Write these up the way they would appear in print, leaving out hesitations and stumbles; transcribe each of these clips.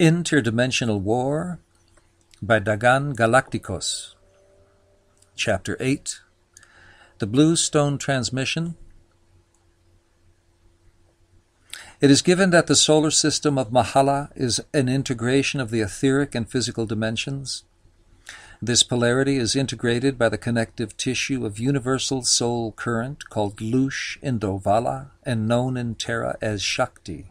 Interdimensional War by Dagaan Galacticos. Chapter 8. The Blue Stone Transmission. It is given that the solar system of Mahala is an integration of the etheric and physical dimensions. This polarity is integrated by the connective tissue of universal soul current called Lush in Ovvala and known in Terra as Shakti.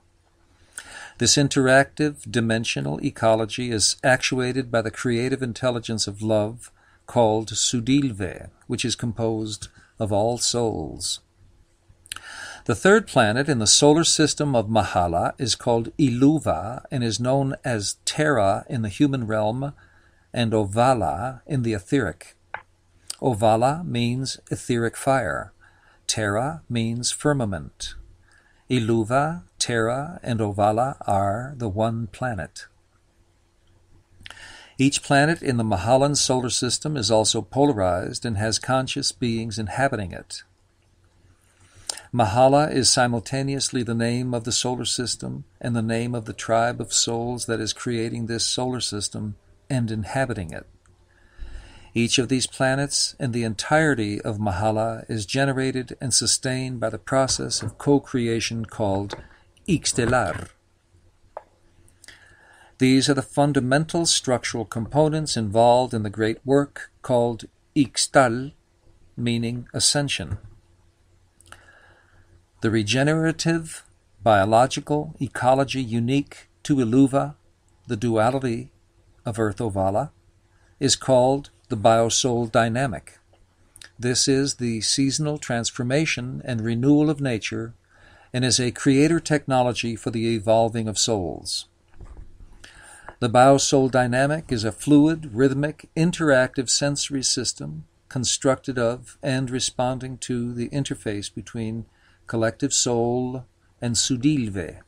This interactive, dimensional ecology is actuated by the creative intelligence of love called Siddhe, which is composed of all souls. The third planet in the solar system of Mahala is called Illuva and is known as Terra in the human realm and Ovvala in the etheric. Ovvala means etheric fire. Terra means firmament. Illuva, Terra, and Ovvala are the one planet. Each planet in the Mahalan solar system is also polarized and has conscious beings inhabiting it. Mahala is simultaneously the name of the solar system and the name of the tribe of souls that is creating this solar system and inhabiting it. Each of these planets and the entirety of Mahala is generated and sustained by the process of co-creation called Ixtellar. These are the fundamental structural components involved in the great work called Ixtellar, meaning ascension. The regenerative, biological ecology unique to Illuva, the duality of Earth Ovvala, is called the biosoul dynamic. This is the seasonal transformation and renewal of nature and is a creator technology for the evolving of souls. The biosoul dynamic is a fluid, rhythmic, interactive sensory system constructed of and responding to the interface between collective soul and Siddhe.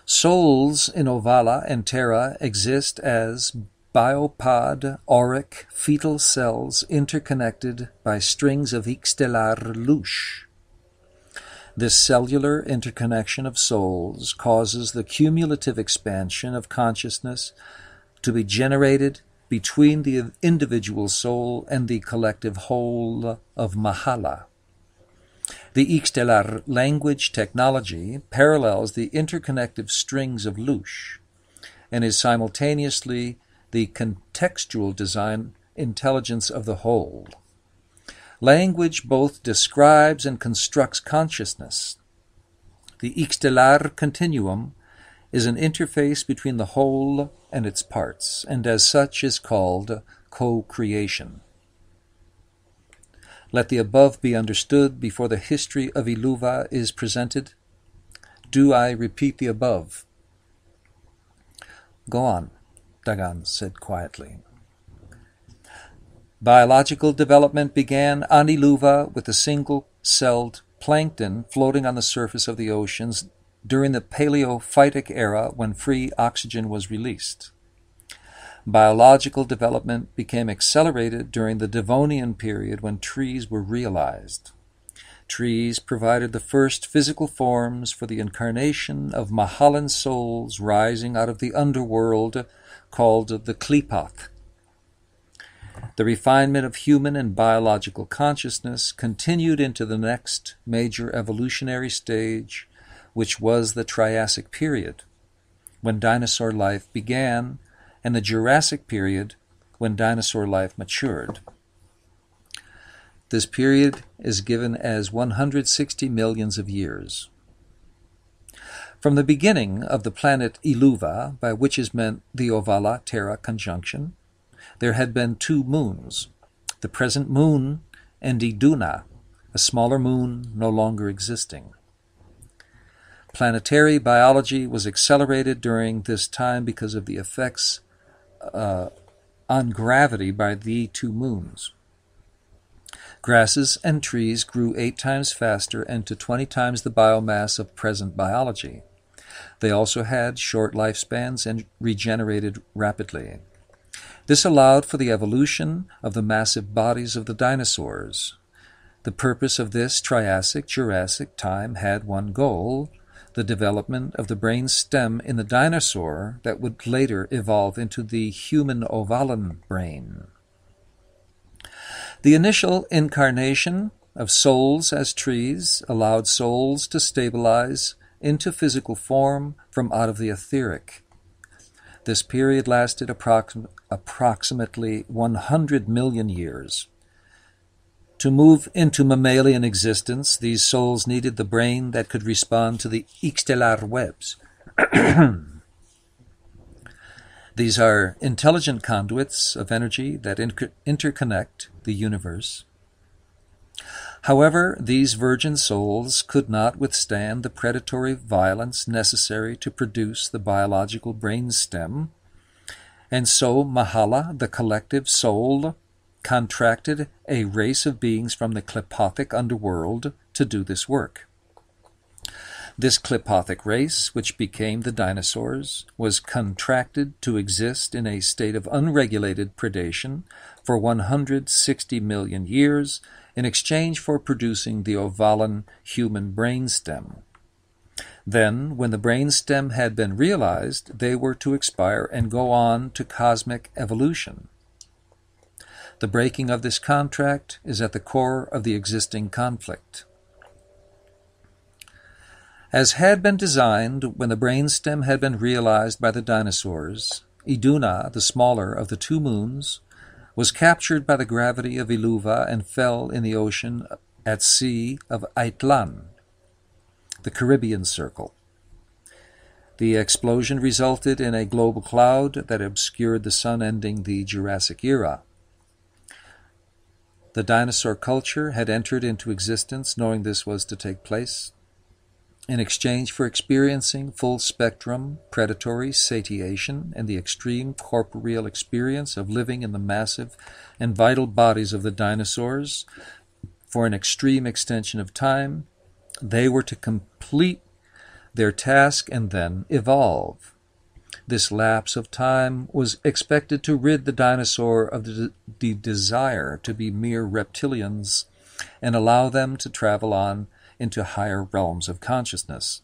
Souls in Ovvala and Terra exist as biopod, auric, fetal cells interconnected by strings of Ixtellar Lush. This cellular interconnection of souls causes the cumulative expansion of consciousness to be generated between the individual soul and the collective whole of Mahala. The Ixtellar language technology parallels the interconnective strings of Lush and is simultaneously the contextual design intelligence of the whole. Language both describes and constructs consciousness. The Ixtellar continuum is an interface between the whole and its parts, and as such is called co-creation. Let the above be understood before the history of Illuva is presented. Do I repeat the above? Go on, Dagaan said quietly. Biological development began on Illuva with a single-celled plankton floating on the surface of the oceans during the Paleophytic era when free oxygen was released. Biological development became accelerated during the Devonian period when trees were realized. Trees provided the first physical forms for the incarnation of Mahalan souls rising out of the underworld called the Klipoth. The refinement of human and biological consciousness continued into the next major evolutionary stage, which was the Triassic period, when dinosaur life began, and the Jurassic period, when dinosaur life matured. This period is given as 160 millions of years. From the beginning of the planet Illuva, by which is meant the Ovvala-Terra conjunction, there had been two moons, the present moon and Iduna, a smaller moon no longer existing. Planetary biology was accelerated during this time because of the effects on gravity by the two moons. Grasses and trees grew 8 times faster and to 20 times the biomass of present biology. They also had short lifespans and regenerated rapidly. This allowed for the evolution of the massive bodies of the dinosaurs. The purpose of this Triassic-Jurassic time had one goal, the development of the brain stem in the dinosaur that would later evolve into the human Ovvalan brain. The initial incarnation of souls as trees allowed souls to stabilize into physical form from out of the etheric. This period lasted approximately 100 million years. To move into mammalian existence, these souls needed the brain that could respond to the Ixtellar webs. These are intelligent conduits of energy that interconnect the universe. However, these virgin souls could not withstand the predatory violence necessary to produce the biological brain stem, and so Mahala, the collective soul, contracted a race of beings from the Klepothic underworld to do this work. This Klepothic race, which became the dinosaurs, was contracted to exist in a state of unregulated predation for 160 million years in exchange for producing the Ovvalan human brainstem. Then, when the brainstem had been realized, they were to expire and go on to cosmic evolution. The breaking of this contract is at the core of the existing conflict. As had been designed when the brainstem had been realized by the dinosaurs, Iduna, the smaller of the two moons, was captured by the gravity of Iluva and fell in the ocean at sea of Aitlan, the Caribbean Circle. The explosion resulted in a global cloud that obscured the sun, ending the Jurassic era. The dinosaur culture had entered into existence knowing this was to take place. In exchange for experiencing full-spectrum predatory satiation and the extreme corporeal experience of living in the massive and vital bodies of the dinosaurs for an extreme extension of time, they were to complete their task and then evolve. This lapse of time was expected to rid the dinosaur of the desire to be mere reptilians and allow them to travel on into higher realms of consciousness.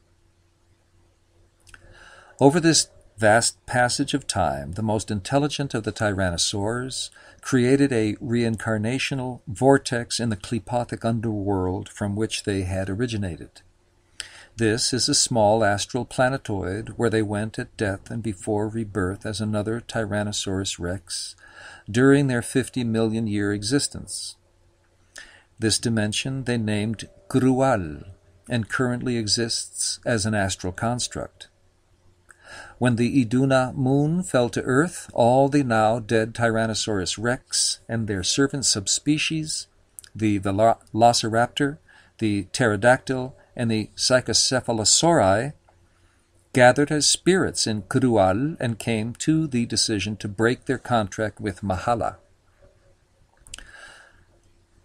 Over this vast passage of time, the most intelligent of the Tyrannosaurs created a reincarnational vortex in the Klepothic underworld from which they had originated. This is a small astral planetoid where they went at death and before rebirth as another Tyrannosaurus rex during their 50 million year existence. This dimension they named Grual and currently exists as an astral construct. When the Iduna moon fell to Earth, all the now dead Tyrannosaurus rex and their servant subspecies, the Velociraptor, the Pterodactyl, and the Psychocephalosauri, gathered as spirits in Grual and came to the decision to break their contract with Mahala.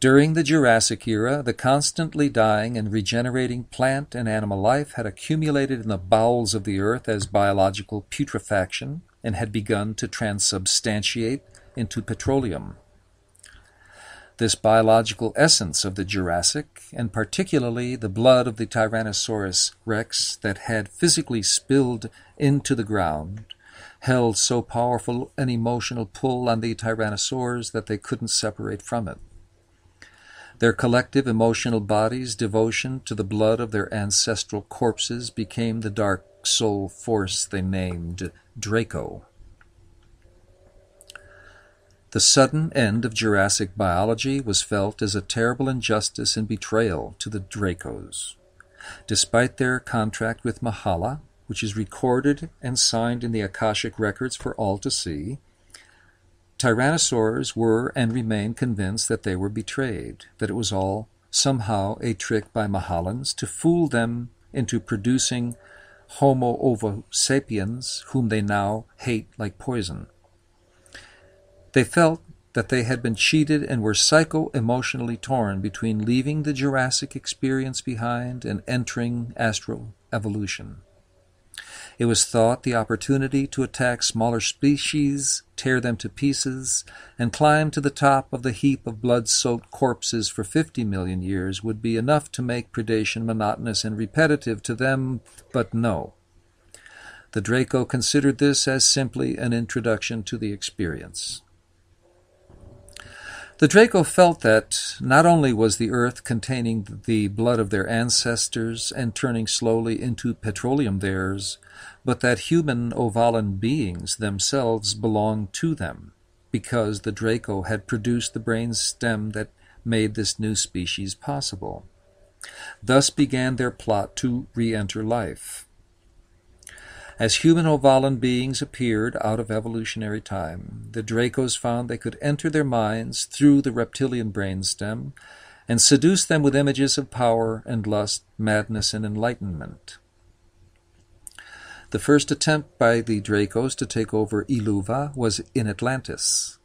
During the Jurassic era, the constantly dying and regenerating plant and animal life had accumulated in the bowels of the earth as biological putrefaction and had begun to transubstantiate into petroleum. This biological essence of the Jurassic, and particularly the blood of the Tyrannosaurus rex that had physically spilled into the ground, held so powerful an emotional pull on the Tyrannosaurs that they couldn't separate from it. Their collective emotional bodies' devotion to the blood of their ancestral corpses became the dark soul force they named Draco. The sudden end of Jurassic biology was felt as a terrible injustice and betrayal to the Dracos. Despite their contract with Mahala, which is recorded and signed in the Akashic records for all to see, Tyrannosaurs were and remain convinced that they were betrayed, that it was all somehow a trick by Mahalans to fool them into producing Homo ovo sapiens, whom they now hate like poison. They felt that they had been cheated and were psycho-emotionally torn between leaving the Jurassic experience behind and entering astral evolution. It was thought the opportunity to attack smaller species, tear them to pieces, and climb to the top of the heap of blood-soaked corpses for 50 million years would be enough to make predation monotonous and repetitive to them, but no. The Draco considered this as simply an introduction to the experience. The Draco felt that not only was the earth containing the blood of their ancestors and turning slowly into petroleum theirs, but that human Ovvalan beings themselves belonged to them, because the Draco had produced the brain stem that made this new species possible. Thus began their plot to re-enter life. As human Ovvalan beings appeared out of evolutionary time, the Dracos found they could enter their minds through the reptilian brainstem and seduce them with images of power and lust, madness and enlightenment. The first attempt by the Dracos to take over Iluva was in Atlantis.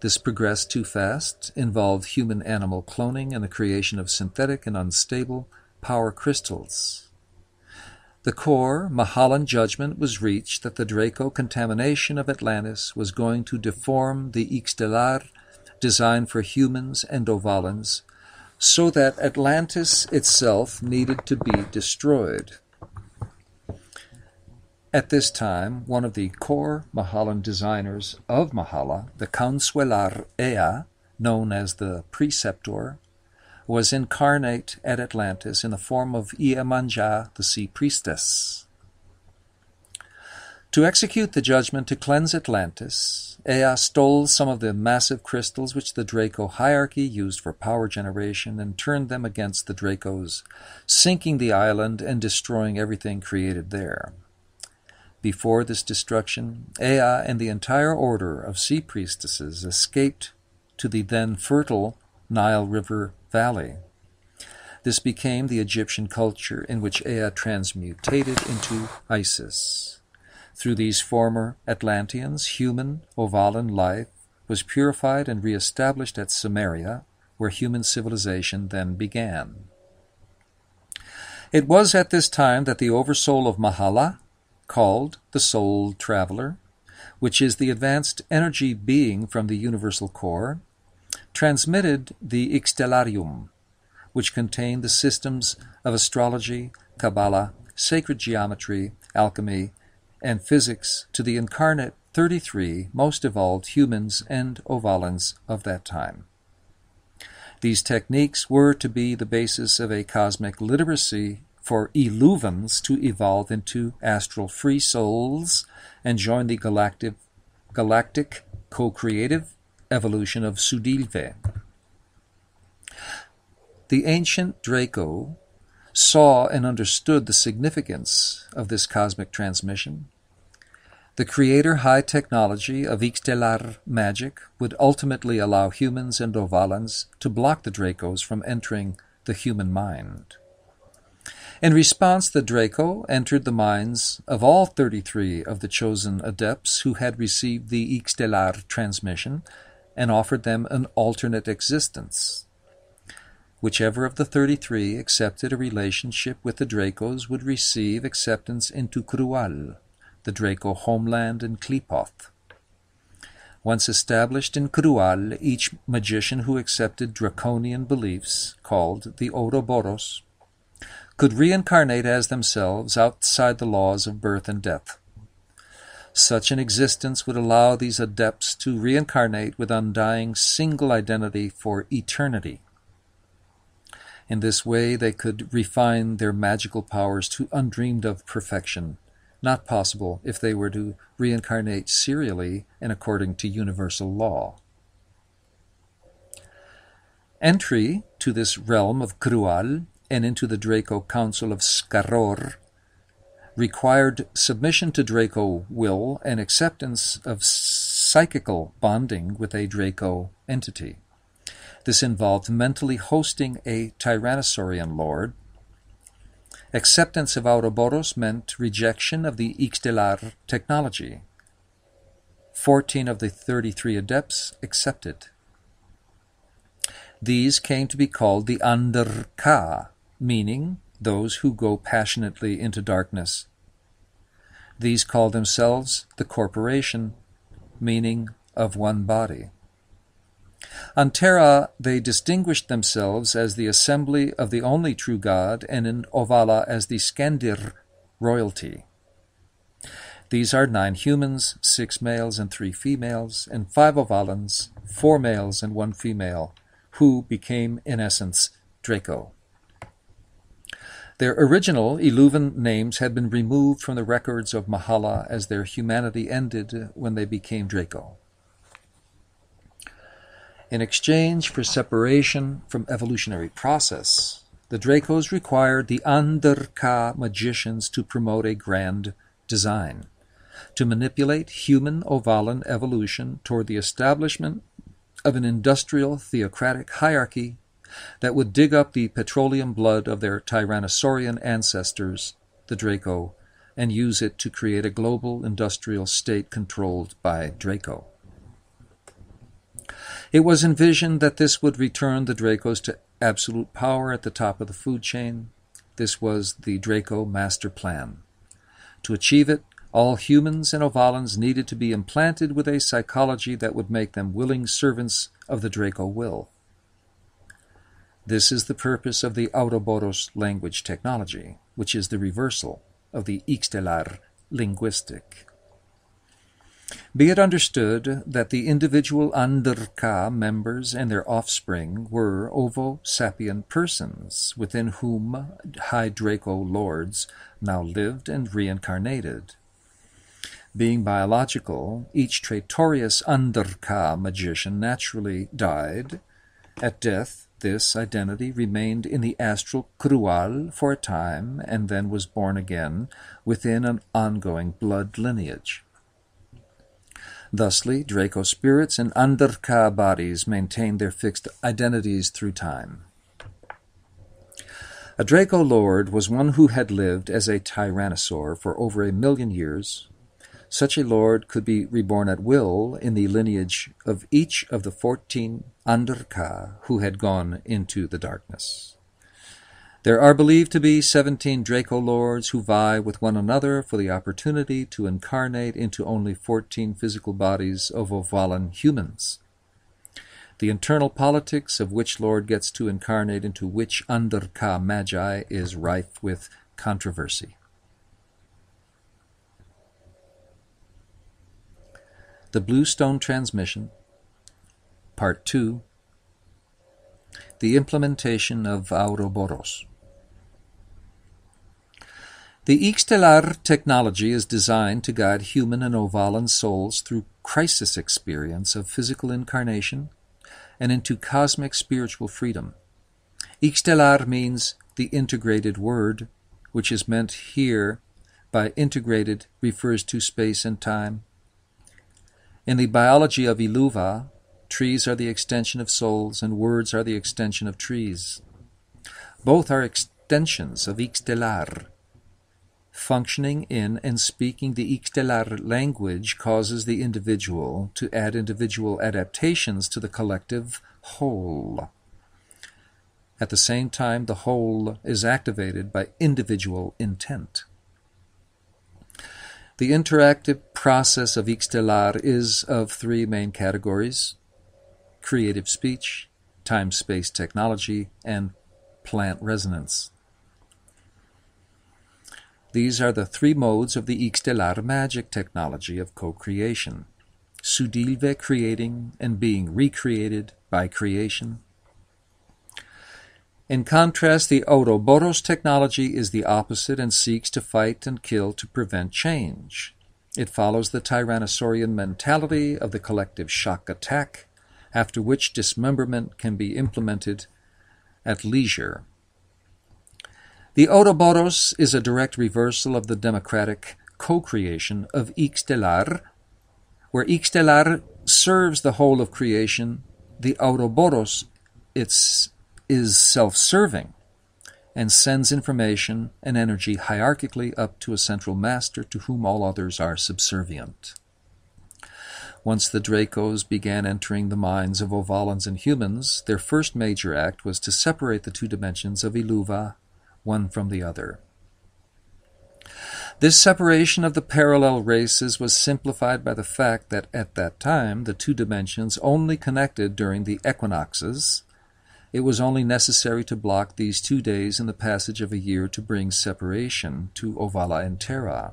This progressed too fast, involved human-animal cloning and the creation of synthetic and unstable power crystals. The core Mahalan judgment was reached that the Draco contamination of Atlantis was going to deform the Ixtellar designed for humans and Ovvalans, so that Atlantis itself needed to be destroyed. At this time, one of the core Mahalan designers of Mahala, the Consuelar Ea, known as the Preceptor, was incarnate at Atlantis in the form of Iemanjá, the sea priestess. To execute the judgment to cleanse Atlantis, Ea stole some of the massive crystals which the Draco hierarchy used for power generation and turned them against the Dracos, sinking the island and destroying everything created there. Before this destruction, Ea and the entire order of sea priestesses escaped to the then fertile Nile River Valley. This became the Egyptian culture in which Ea transmutated into Isis. Through these former Atlanteans, human Ovvalan life was purified and re-established at Sumeria, where human civilization then began. It was at this time that the oversoul of Mahala, called the Soul Traveler, which is the advanced energy being from the universal core, transmitted the Ixtellarium, which contained the systems of astrology, Kabbalah, sacred geometry, alchemy, and physics to the incarnate 33 most evolved humans and Ovvalans of that time. These techniques were to be the basis of a cosmic literacy for Iluvans to evolve into astral free souls and join the galactic co-creative evolution of Siddhe. The ancient Draco saw and understood the significance of this cosmic transmission. The creator high technology of Ixtellar magic would ultimately allow humans and Ovvalans to block the Dracos from entering the human mind. In response, the Draco entered the minds of all 33 of the chosen adepts who had received the Ixtellar transmission and offered them an alternate existence. Whichever of the 33 accepted a relationship with the Dracos would receive acceptance into Krual, the Draco homeland in Klipoth. Once established in Krual, each magician who accepted draconian beliefs, called the Ouroboros, could reincarnate as themselves outside the laws of birth and death. Such an existence would allow these adepts to reincarnate with undying single identity for eternity. In this way, they could refine their magical powers to undreamed-of perfection, not possible if they were to reincarnate serially and according to universal law. Entry to this realm of Krual and into the Draco Council of Skaror required submission to Draco will and acceptance of psychical bonding with a Draco entity. This involved mentally hosting a Tyrannosaurian lord. Acceptance of Ouroboros meant rejection of the Ixtellar technology. 14 of the 33 adepts accepted. These came to be called the Underka, meaning those who go passionately into darkness. These call themselves the corporation, meaning of one body. On Terra, they distinguished themselves as the assembly of the only true God, and in Ovvala as the Skandir royalty. These are 9 humans, 6 males and 3 females, and 5 Ovvalans, 4 males and 1 female, who became, in essence, Draco. Their original Iluvan names had been removed from the records of Mahala as their humanity ended when they became Draco. In exchange for separation from evolutionary process, the Dracos required the Underka magicians to promote a grand design, to manipulate human Ovvalan evolution toward the establishment of an industrial theocratic hierarchy that would dig up the petroleum blood of their Tyrannosaurian ancestors, the Draco, and use it to create a global industrial state controlled by Draco. It was envisioned that this would return the Dracos to absolute power at the top of the food chain. This was the Draco master plan. To achieve it, all humans and Ovvalans needed to be implanted with a psychology that would make them willing servants of the Draco will. This is the purpose of the Ouroboros language technology, which is the reversal of the Ixtellar linguistic. Be it understood that the individual Underka members and their offspring were Ovo-sapien persons within whom high Draco lords now lived and reincarnated. Being biological, each traitorous Underka magician naturally died. At death, this identity remained in the astral Krual for a time and then was born again within an ongoing blood lineage. Thusly, Draco spirits and Underka bodies maintained their fixed identities through time. A Draco lord was one who had lived as a tyrannosaur for over 1,000,000 years. Such a lord could be reborn at will in the lineage of each of the 14 Underka who had gone into the darkness. There are believed to be 17 Draco lords who vie with one another for the opportunity to incarnate into only 14 physical bodies of Ovvalan humans. The internal politics of which lord gets to incarnate into which Underka magi is rife with controversy. The Bluestone Transmission, Part 2, The Implementation of Ouroboros. The Ixtellar technology is designed to guide human and Ovvalan souls through crisis experience of physical incarnation and into cosmic spiritual freedom. Ixtellar means the integrated word, which is meant here by integrated refers to space and time. In the biology of Iluva, trees are the extension of souls and words are the extension of trees. Both are extensions of Ixtellar. Functioning in and speaking the Ixtellar language causes the individual to add individual adaptations to the collective whole. At the same time, the whole is activated by individual intent. The interactive process of Ixtellar is of 3 main categories: creative speech, time-space technology, and plant resonance. These are the 3 modes of the Ixtellar magic technology of co-creation: Sudilve creating and being recreated by creation. In contrast, the Ouroboros technology is the opposite and seeks to fight and kill to prevent change. It follows the Tyrannosaurian mentality of the collective shock attack, after which dismemberment can be implemented at leisure. The Ouroboros is a direct reversal of the democratic co-creation of Ixtellar. Where Ixtellar serves the whole of creation, the Ouroboros is self-serving and sends information and energy hierarchically up to a central master to whom all others are subservient. Once the Dracos began entering the minds of Ovvalans and humans, their first major act was to separate the 2 dimensions of Iluva, one from the other. This separation of the parallel races was simplified by the fact that at that time the two dimensions only connected during the equinoxes. It was only necessary to block these 2 days in the passage of a year to bring separation to Ovvala and Terra.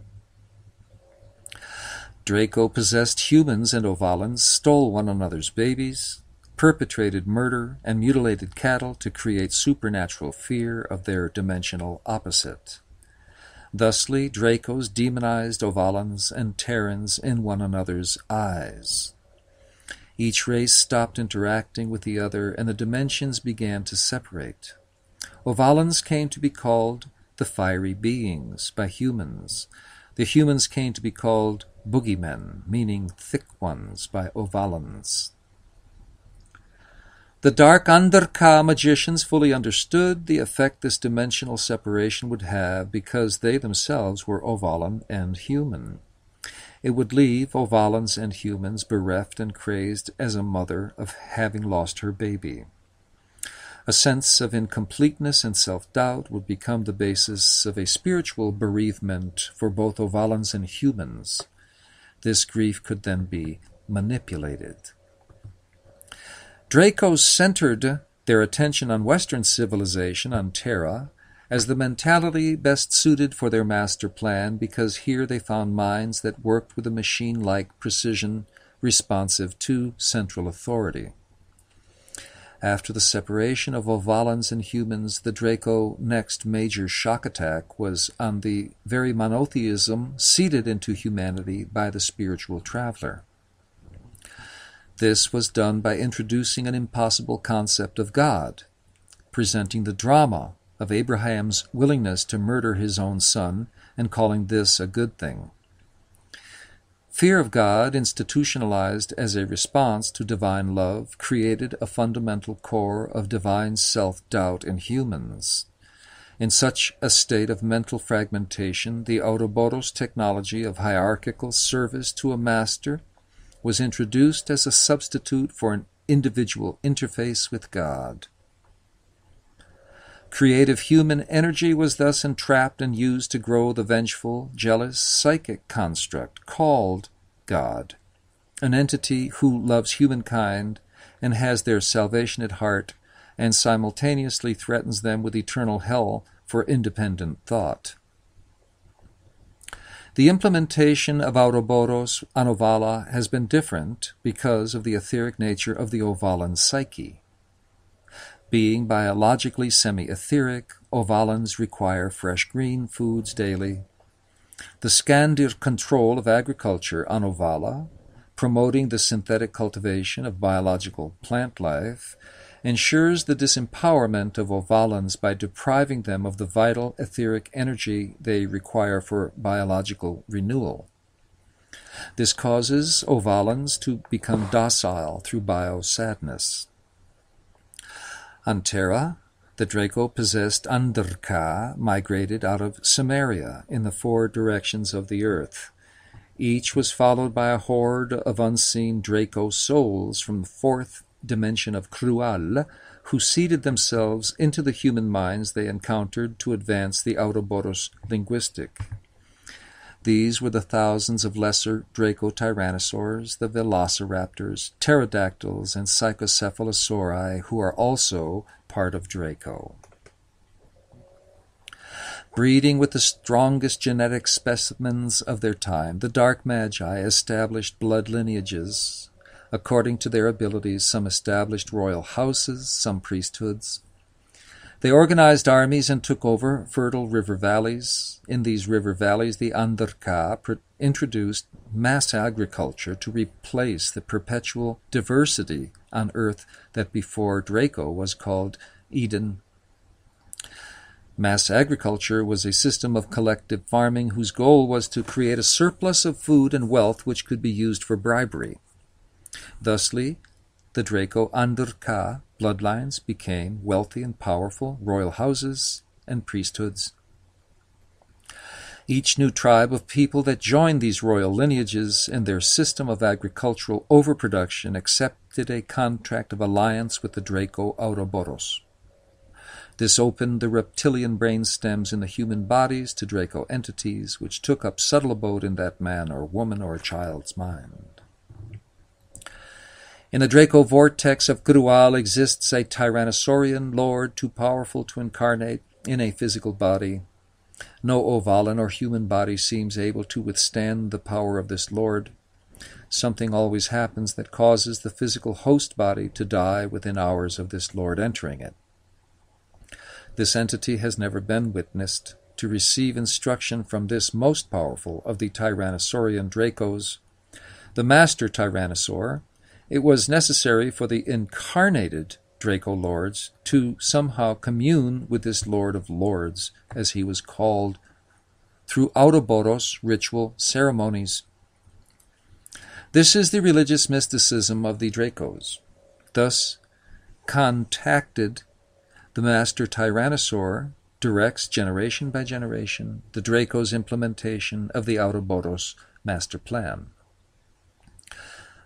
Draco possessed humans and Ovvalans, stole one another's babies, perpetrated murder, and mutilated cattle to create supernatural fear of their dimensional opposite. Thusly, Dracos demonized Ovvalans and Terrans in one another's eyes. Each race stopped interacting with the other, and the dimensions began to separate. Ovvalans came to be called the fiery beings by humans. The humans came to be called boogeymen, meaning thick ones, by Ovvalans. The dark Underka magicians fully understood the effect this dimensional separation would have because they themselves were Ovvalan and human. It would leave Ovvalans and humans bereft and crazed as a mother of having lost her baby. A sense of incompleteness and self-doubt would become the basis of a spiritual bereavement for both Ovvalans and humans. This grief could then be manipulated. Dracos centered their attention on Western civilization, on Terra, as the mentality best suited for their master plan because here they found minds that worked with a machine-like precision responsive to central authority. After the separation of Ovvalans and humans, the Draco next major shock attack was on the very monotheism seeded into humanity by the spiritual traveler. This was done by introducing an impossible concept of God, presenting the drama of Abraham's willingness to murder his own son and calling this a good thing. Fear of God, institutionalized as a response to divine love, created a fundamental core of divine self-doubt in humans. In such a state of mental fragmentation, the Ouroboros technology of hierarchical service to a master was introduced as a substitute for an individual interface with God. Creative human energy was thus entrapped and used to grow the vengeful, jealous, psychic construct called God, an entity who loves humankind and has their salvation at heart and simultaneously threatens them with eternal hell for independent thought. The implementation of Ouroboros on Ovvala has been different because of the etheric nature of the Ovvalan psyche. Being biologically semi-etheric, Ovvalans require fresh green foods daily. The Skandir control of agriculture on Ovvala, promoting the synthetic cultivation of biological plant life, ensures the disempowerment of Ovvalans by depriving them of the vital etheric energy they require for biological renewal. This causes Ovvalans to become docile through bio-sadness. On Terra, the Draco-possessed Underka migrated out of Samaria in the 4 directions of the earth. Each was followed by a horde of unseen Draco souls from the 4th dimension of Crual, who seeded themselves into the human minds they encountered to advance the Ouroboros linguistic. These were the thousands of lesser Draco Tyrannosaurs, the velociraptors, pterodactyls, and psychocephalosauri, who are also part of Draco. Breeding with the strongest genetic specimens of their time, the Dark Magi established blood lineages. According to their abilities, some established royal houses, some priesthoods. They organized armies and took over fertile river valleys. In these river valleys, the Underka introduced mass agriculture to replace the perpetual diversity on Earth that before Draco was called Eden. Mass agriculture was a system of collective farming whose goal was to create a surplus of food and wealth which could be used for bribery. Thusly, the Draco Underka bloodlines became wealthy and powerful royal houses and priesthoods. Each new tribe of people that joined these royal lineages in their system of agricultural overproduction accepted a contract of alliance with the Draco Ouroboros. This opened the reptilian brain stems in the human bodies to Draco entities, which took up subtle abode in that man or woman or child's mind. In the Draco vortex of Grual exists a Tyrannosaurian lord too powerful to incarnate in a physical body. No Ovvalan or human body seems able to withstand the power of this lord. Something always happens that causes the physical host body to die within hours of this lord entering it. This entity has never been witnessed to receive instruction from this most powerful of the Tyrannosaurian Dracos, the Master Tyrannosaur. It was necessary for the incarnated Draco lords to somehow commune with this Lord of Lords, as he was called, through Ouroboros ritual ceremonies. This is the religious mysticism of the Dracos. Thus, contacted, the Master Tyrannosaur directs generation by generation the Draco's implementation of the Ouroboros master plan.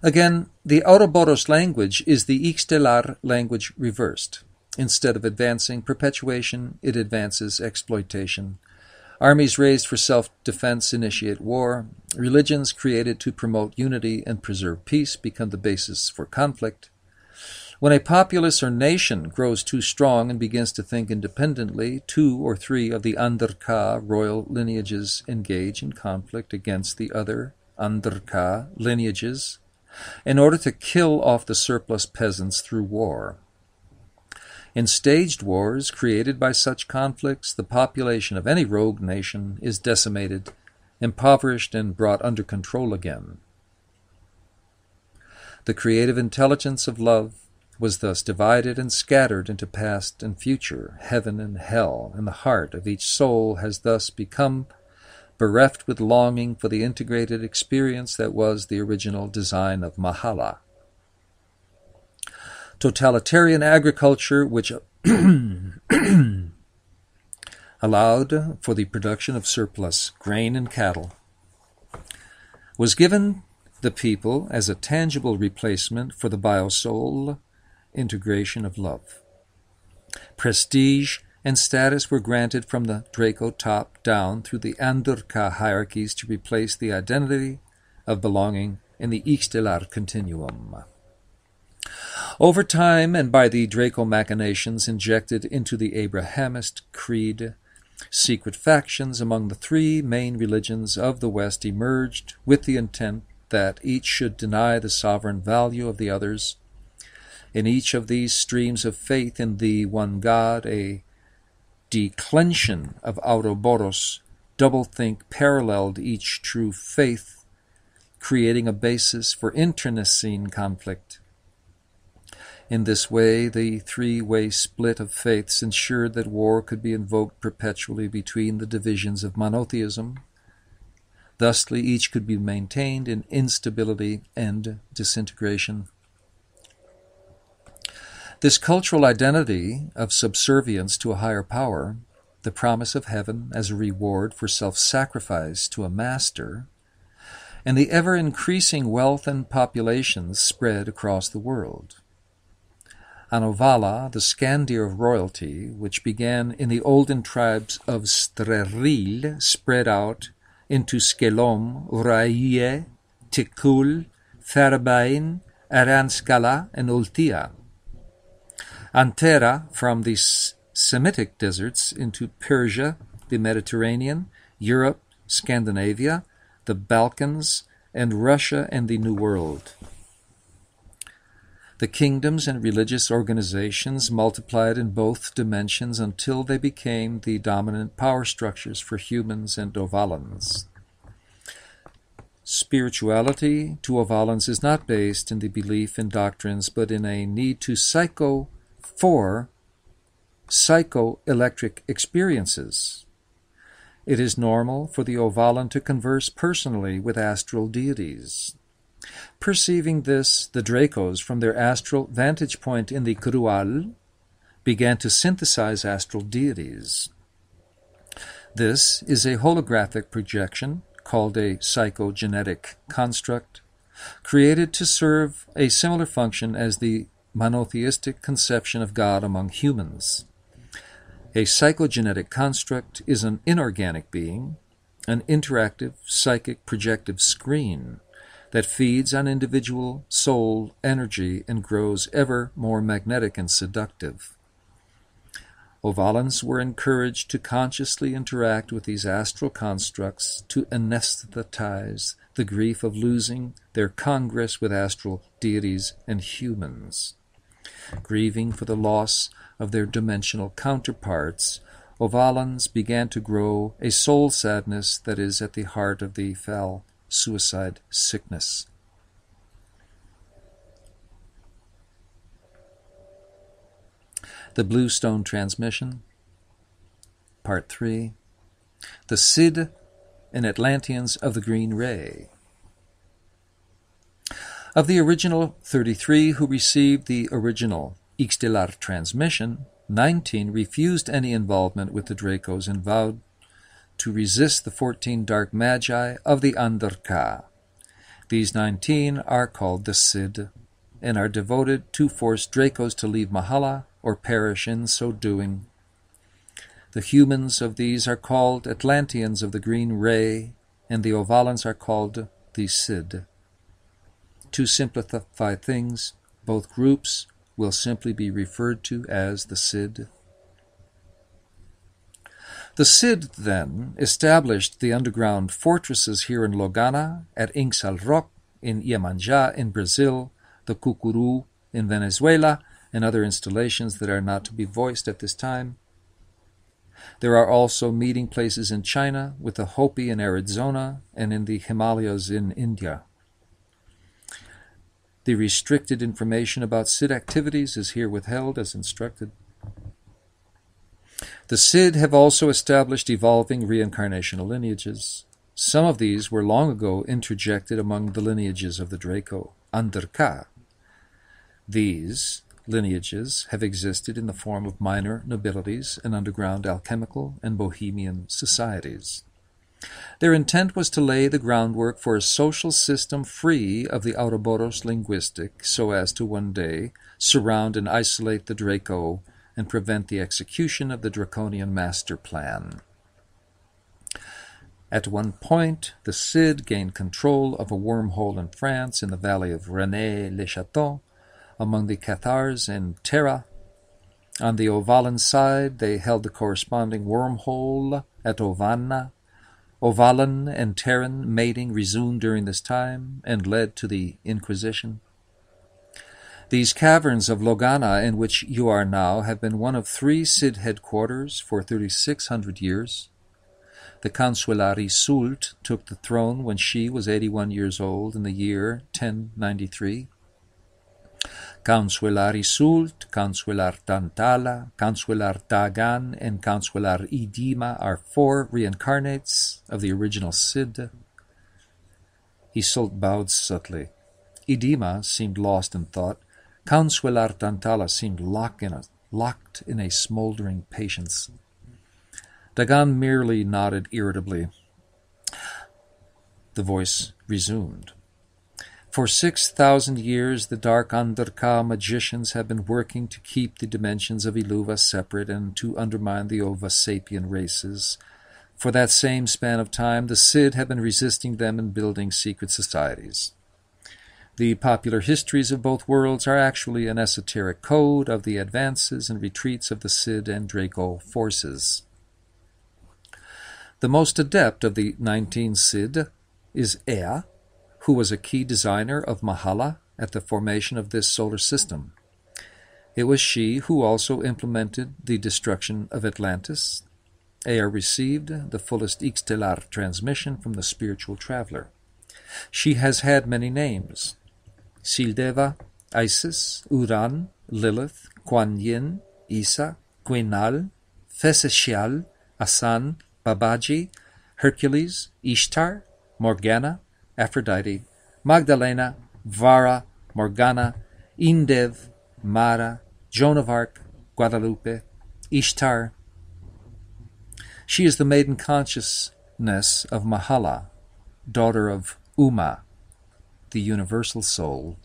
Again, the Ouroboros language is the Ixtellar language reversed. Instead of advancing perpetuation, it advances exploitation. Armies raised for self-defense initiate war. Religions created to promote unity and preserve peace become the basis for conflict. When a populace or nation grows too strong and begins to think independently, 2 or 3 of the Underka royal lineages engage in conflict against the other Underka lineages in order to kill off the surplus peasants through war. In staged wars created by such conflicts, the population of any rogue nation is decimated, impoverished, and brought under control again. The creative intelligence of love was thus divided and scattered into past and future, heaven and hell, and the heart of each soul has thus become bereft with longing for the integrated experience that was the original design of Mahala. Totalitarian agriculture, which allowed for the production of surplus grain and cattle, was given the people as a tangible replacement for the biosoul integration of love. Prestige and status were granted from the Draco top down through the Andurka hierarchies to replace the identity of belonging in the Ixtellar continuum. Over time, and by the Draco machinations injected into the Abrahamist creed, secret factions among the 3 main religions of the West emerged with the intent that each should deny the sovereign value of the others. In each of these streams of faith in the one God, a declension of Ouroboros doublethink paralleled each true faith, creating a basis for internecine conflict. In this way, the 3-way split of faiths ensured that war could be invoked perpetually between the divisions of monotheism. Thusly, each could be maintained in instability and disintegration. This cultural identity of subservience to a higher power, the promise of heaven as a reward for self-sacrifice to a master, and the ever-increasing wealth and populations spread across the world. On Ovvala, the Scandir of royalty, which began in the olden tribes of Streril, spread out into Skelom, Uraie, Tikul, Farabain, Aranskala, and Ultia. Antera, from the Semitic deserts into Persia, the Mediterranean, Europe, Scandinavia, the Balkans, and Russia and the New World. The kingdoms and religious organizations multiplied in both dimensions until they became the dominant power structures for humans and Ovvalans. Spirituality to Ovvalans is not based in the belief in doctrines, but in a need to psychoelectric experiences. It is normal for the Ovvalan to converse personally with astral deities. Perceiving this, the Dracos, from their astral vantage point in the Grual, began to synthesize astral deities. This is a holographic projection, called a psychogenetic construct, created to serve a similar function as the monotheistic conception of God among humans. A psychogenetic construct is an inorganic being, an interactive psychic projective screen that feeds on individual soul energy and grows ever more magnetic and seductive. Ovvalans were encouraged to consciously interact with these astral constructs to anesthetize the grief of losing their congress with astral deities and humans. Grieving for the loss of their dimensional counterparts, Ovvalans began to grow a soul sadness that is at the heart of the foul suicide sickness. The Bluestone Transmission, Part 3. The Siddhe and Atlanteans of the Green Ray. Of the original 33 who received the original Ixtellar transmission, 19 refused any involvement with the Dracos and vowed to resist the 14 dark magi of the Underka. These 19 are called the Siddhe and are devoted to force Dracos to leave Mahala or perish in so doing. The humans of these are called Atlanteans of the Green Ray, and the Ovvalans are called the Siddhe. To simplify things, both groups will simply be referred to as the Siddhe. The Siddhe, then, established the underground fortresses here in Logana, at Ixtellar, in Iemanjá in Brazil, the Cucuru in Venezuela, and other installations that are not to be voiced at this time. There are also meeting places in China, with the Hopi in Arizona, and in the Himalayas in India. The restricted information about Siddhe activities is here withheld as instructed. The Siddhe have also established evolving reincarnational lineages. Some of these were long ago interjected among the lineages of the Draco, Underka. These lineages have existed in the form of minor nobilities and underground alchemical and bohemian societies. Their intent was to lay the groundwork for a social system free of the Ouroboros linguistic, so as to one day surround and isolate the Draco and prevent the execution of the draconian master plan. At one point, the Siddhe gained control of a wormhole in France in the valley of René-le-Château, among the Cathars and Terra. On the Ovvalan side, they held the corresponding wormhole at Ovana. Ovvalan and Terran mating resumed during this time and led to the Inquisition. These caverns of Logana, in which you are now, have been one of 3 Siddhe headquarters for 3,600 years. The Consular Isult took the throne when she was 81 years old in the year 1093. Consular Isult, Consular Tantala, Consular Dagaan, and Consular Idima are 4 reincarnates of the original Siddhe. Isult bowed subtly. Idima seemed lost in thought. Consular Tantala seemed locked in a smoldering patience. Dagaan merely nodded irritably. The voice resumed. For 6,000 years, the Dark Underka magicians have been working to keep the dimensions of Iluva separate and to undermine the Ova sapien races. For that same span of time, the Siddhe have been resisting them and building secret societies. The popular histories of both worlds are actually an esoteric code of the advances and retreats of the Siddhe and Draco forces. The most adept of the 19 Siddhe is Ea, who was a key designer of Mahala at the formation of this solar system. It was she who also implemented the destruction of Atlantis. Ea received the fullest Ixtellar transmission from the spiritual traveler. She has had many names: Sildeva, Isis, Uran, Lilith, Kuan Yin, Isa, Quinal, Feseshial, Asan, Babaji, Hercules, Ishtar, Morgana, Aphrodite, Magdalena, Vara, Morgana, Indev, Mara, Joan of Arc, Guadalupe, Ishtar. She is the maiden consciousness of Mahala, daughter of Uma, the universal soul.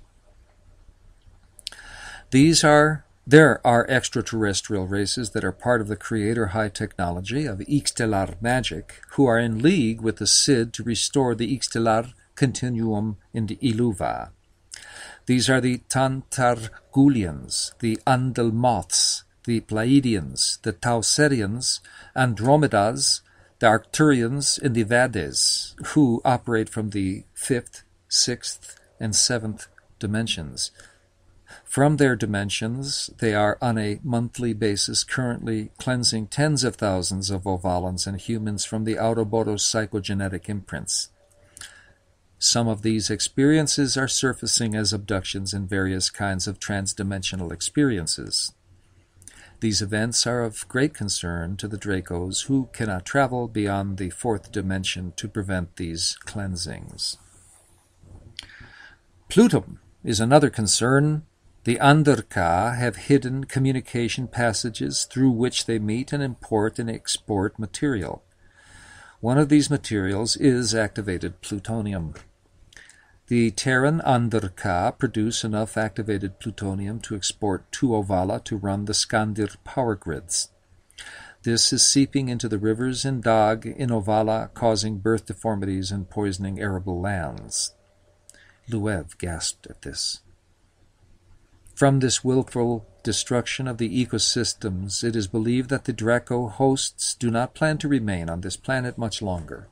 These are There are extraterrestrial races that are part of the creator high technology of Ixtellar magic, who are in league with the Siddhe to restore the Ixtellar continuum in the Iluva. These are the Tantargulians, the Andelmoths, the Pleiadians, the Tauserians, Andromedas, the Arcturians, and the Vades, who operate from the 5th, 6th, and 7th dimensions. From their dimensions, they are on a monthly basis currently cleansing tens of thousands of Ovvalans and humans from the Ouroboros psychogenetic imprints. Some of these experiences are surfacing as abductions and various kinds of transdimensional experiences. These events are of great concern to the Dracos, who cannot travel beyond the 4th dimension to prevent these cleansings. Plutum is another concern. The Underka have hidden communication passages through which they meet and import and export material. One of these materials is activated plutonium. The Terran Underka produce enough activated plutonium to export to Ovvala to run the Skandir power grids. This is seeping into the rivers in Dag in Ovvala, causing birth deformities and poisoning arable lands. Luev gasped at this. From this willful destruction of the ecosystems, it is believed that the Draco hosts do not plan to remain on this planet much longer.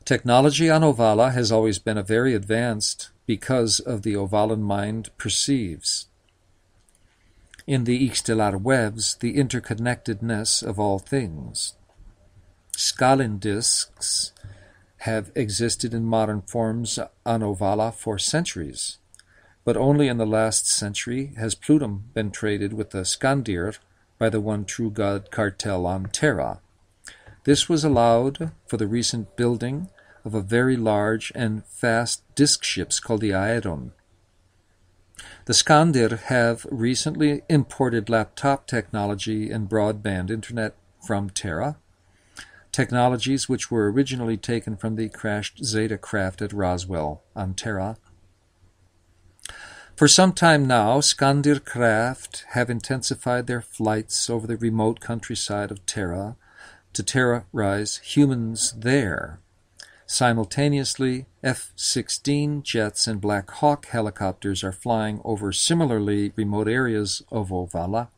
Technology on Ovvala has always been a very advanced because of the Ovvalan mind perceives. In the Ixtellar webs, the interconnectedness of all things. Skalin discs have existed in modern forms on Ovvala for centuries, but only in the last century has Plutum been traded with the Skandir by the One True God cartel on Terra. This was allowed for the recent building of a very large and fast disk ships called the Aeron. The Skandir have recently imported laptop technology and broadband internet from Terra, technologies which were originally taken from the crashed Zeta craft at Roswell on Terra. For some time now, Skandir craft have intensified their flights over the remote countryside of Terra to terrorize humans there. Simultaneously, F-16 jets and Black Hawk helicopters are flying over similarly remote areas of Ovvala.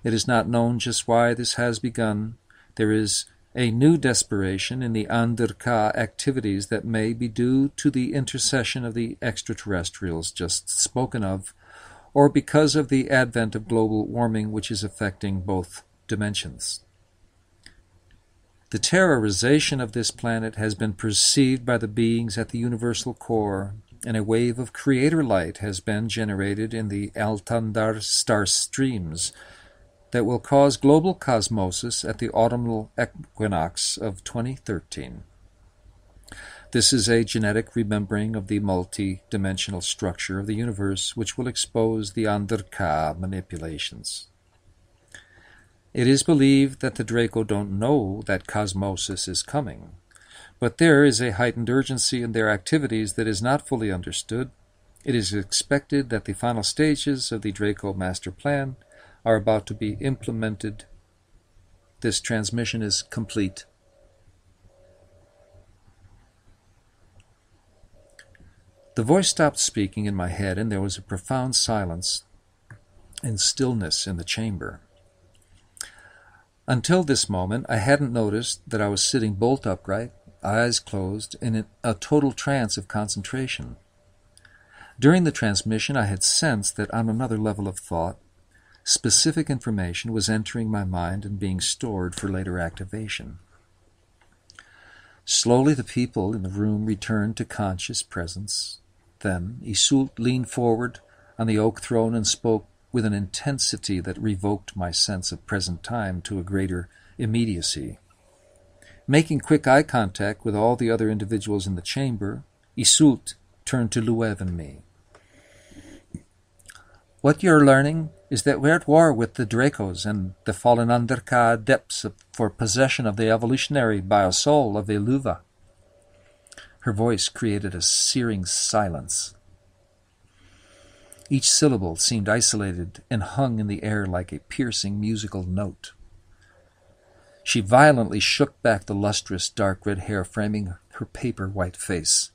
It is not known just why this has begun. There is a new desperation in the Underka activities that may be due to the intercession of the extraterrestrials just spoken of, or because of the advent of global warming which is affecting both dimensions. The terrorization of this planet has been perceived by the beings at the universal core, and a wave of creator light has been generated in the Altandar star streams that will cause global cosmosis at the autumnal equinox of 2013. This is a genetic remembering of the multi-dimensional structure of the universe, which will expose the Underka manipulations. It is believed that the Draco don't know that cosmosis is coming, but there is a heightened urgency in their activities that is not fully understood. It is expected that the final stages of the Draco master plan are about to be implemented. This transmission is complete. The voice stopped speaking in my head, and there was a profound silence and stillness in the chamber. Until this moment, I hadn't noticed that I was sitting bolt upright, eyes closed, in a total trance of concentration. During the transmission, I had sensed that on another level of thought, specific information was entering my mind and being stored for later activation. Slowly the people in the room returned to conscious presence. Then Isult leaned forward on the oak throne and spoke with an intensity that revoked my sense of present time to a greater immediacy. Making quick eye contact with all the other individuals in the chamber, Isult turned to Luev and me. What you're learning is that we're at war with the Dracos and the fallen Underka adepts for possession of the evolutionary biosoul of Iluva. Her voice created a searing silence. Each syllable seemed isolated and hung in the air like a piercing musical note. She violently shook back the lustrous dark red hair framing her paper-white face.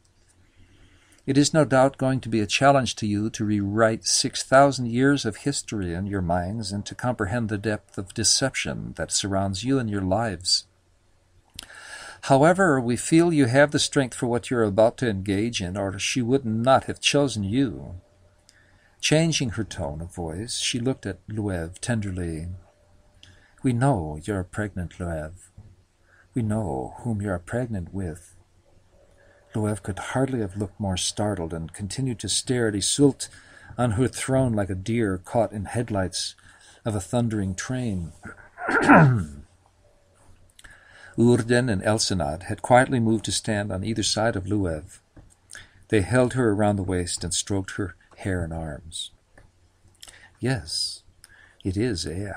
It is no doubt going to be a challenge to you to rewrite 6,000 years of history in your minds and to comprehend the depth of deception that surrounds you and your lives. However, we feel you have the strength for what you are about to engage in, or she would not have chosen you. Changing her tone of voice, she looked at Loev tenderly. We know you are pregnant, Loev. We know whom you are pregnant with. Loev could hardly have looked more startled and continued to stare at Isult on her throne like a deer caught in headlights of a thundering train. Oorden and Elsinad had quietly moved to stand on either side of Loev. They held her around the waist and stroked her hair and arms. Yes, it is Ea.